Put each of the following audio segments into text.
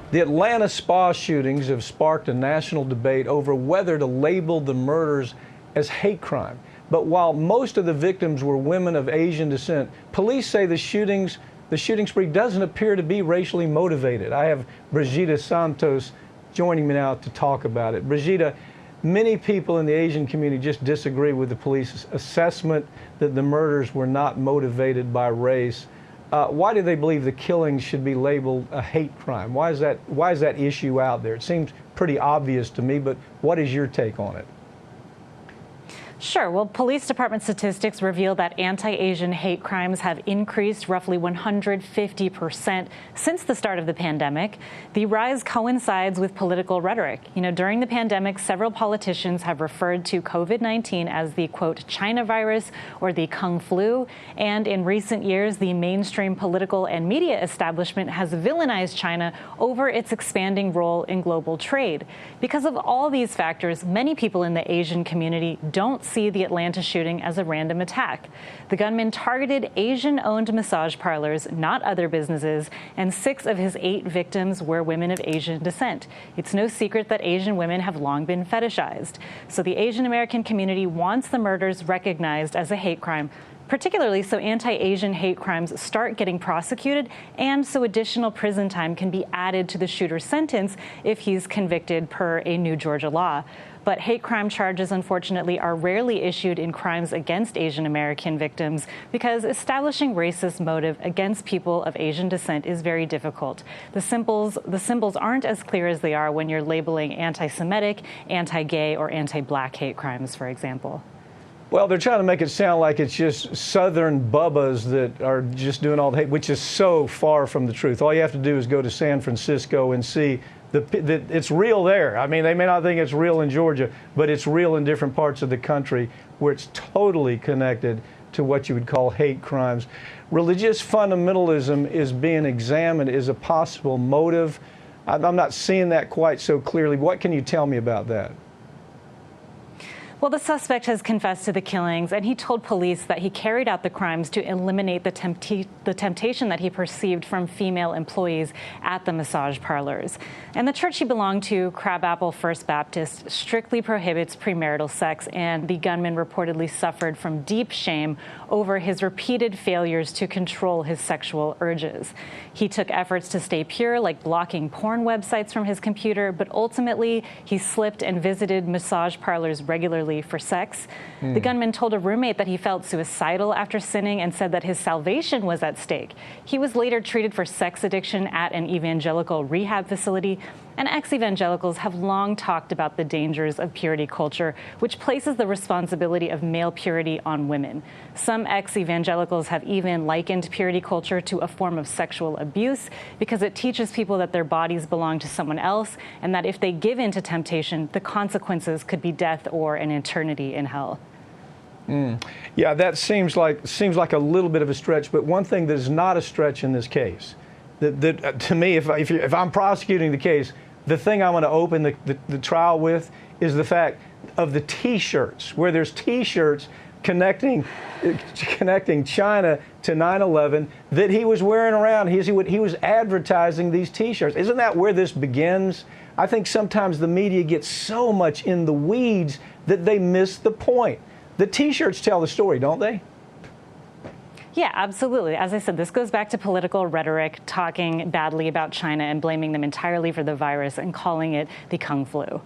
The Atlanta spa shootings have sparked a national debate over whether to label the murders as hate crime. But while most of the victims were women of Asian descent, police say the shooting spree doesn't appear to be racially motivated. I have Brigida Santos joining me now to talk about it. Brigida, many people in the Asian community just disagree with the police's assessment that the murders were not motivated by race. Why do they believe the killings should be labeled a hate crime? Why is that issue out there? It seems pretty obvious to me, but what is your take on it? Sure. Well, police department statistics reveal that anti-Asian hate crimes have increased roughly 150% since the start of the pandemic. The rise coincides with political rhetoric. During the pandemic, several politicians have referred to COVID-19 as the, quote, China virus or the Kung flu. And in recent years, the mainstream political and media establishment has villainized China over its expanding role in global trade. Because of all these factors, many people in the Asian community don't see the Atlanta shooting as a random attack. The gunman targeted Asian-owned massage parlors, not other businesses, and 6 of his 8 victims were women of Asian descent. It's no secret that Asian women have long been fetishized. So the Asian American community wants the murders recognized as a hate crime, particularly so anti-Asian hate crimes start getting prosecuted and so additional prison time can be added to the shooter's sentence if he's convicted per a new Georgia law. But hate crime charges, unfortunately, are rarely issued in crimes against Asian American victims because establishing racist motive against people of Asian descent is very difficult. The symbols aren't as clear as they are when you're labeling anti-Semitic, anti-gay, or anti-black hate crimes, for example. Well, they're trying to make it sound like it's just Southern bubbas that are just doing all the hate, which is so far from the truth. All you have to do is go to San Francisco and see that it's real there. I mean, they may not think it's real in Georgia, but it's real in different parts of the country where it's totally connected to what you would call hate crimes. Religious fundamentalism is being examined as a possible motive. I'm not seeing that quite so clearly. What can you tell me about that? Well, the suspect has confessed to the killings, and he told police that he carried out the crimes to eliminate the temptation that he perceived from female employees at the massage parlors. And the church he belonged to, Crabapple First Baptist, strictly prohibits premarital sex, and the gunman reportedly suffered from deep shame over his repeated failures to control his sexual urges. He took efforts to stay pure, like blocking porn websites from his computer, but ultimately he slipped and visited massage parlors regularly for sex. The gunman told a roommate that he felt suicidal after sinning and said that his salvation was at stake. He was later treated for sex addiction at an evangelical rehab facility. And ex-evangelicals have long talked about the dangers of purity culture, which places the responsibility of male purity on women. Some ex-evangelicals have even likened purity culture to a form of sexual abuse because it teaches people that their bodies belong to someone else and that if they give in to temptation, the consequences could be death or an eternity in hell. Yeah, that seems like a little bit of a stretch, but one thing that is not a stretch in this case, that to me, if I'm prosecuting the case, the thing I'm going to open the trial with is the fact of the T-shirts, where there's T-shirts connecting China to 9/11 that he was wearing around. He was advertising these T-shirts. Isn't that where this begins? I think sometimes the media gets so much in the weeds that they miss the point. The T-shirts tell the story, don't they? Yeah, absolutely. As I said, this goes back to political rhetoric, talking badly about China and blaming them entirely for the virus and calling it the Kung flu.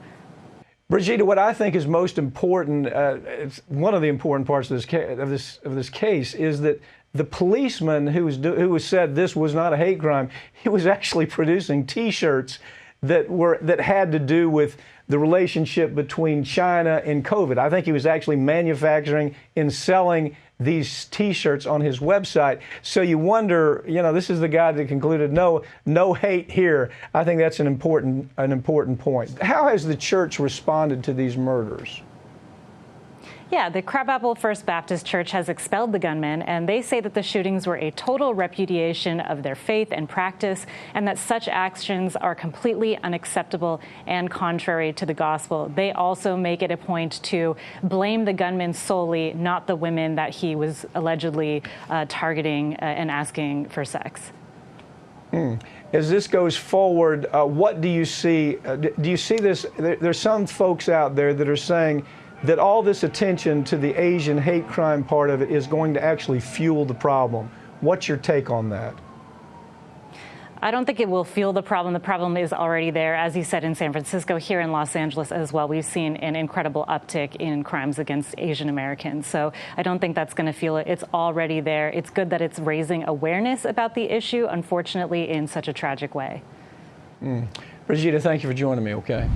Brigida, what I think is most important, it's one of the important parts of this case, is that the policeman who said this was not a hate crime, he was actually producing T-shirts that had to do with the relationship between China and COVID. I think he was actually manufacturing and selling these T-shirts on his website. So you wonder, this is the guy that concluded no hate here. I think that's an important point. How has the church responded to these murders? Yeah, the Crabapple First Baptist Church has expelled the gunmen, and they say that the shootings were a total repudiation of their faith and practice, and that such actions are completely unacceptable and contrary to the gospel. They also make it a point to blame the gunmen solely, not the women that he was allegedly targeting and asking for sex. As this goes forward, what do you see? Do you see this? There's some folks out there that are saying that all this attention to the Asian hate crime part of it is going to actually fuel the problem. What's your take on that? I don't think it will fuel the problem. The problem is already there. As you said, in San Francisco, here in Los Angeles as well, we've seen an incredible uptick in crimes against Asian Americans. So I don't think that's going to fuel it. It's already there. It's good that it's raising awareness about the issue, unfortunately, in such a tragic way. Brigida, thank you for joining me, okay?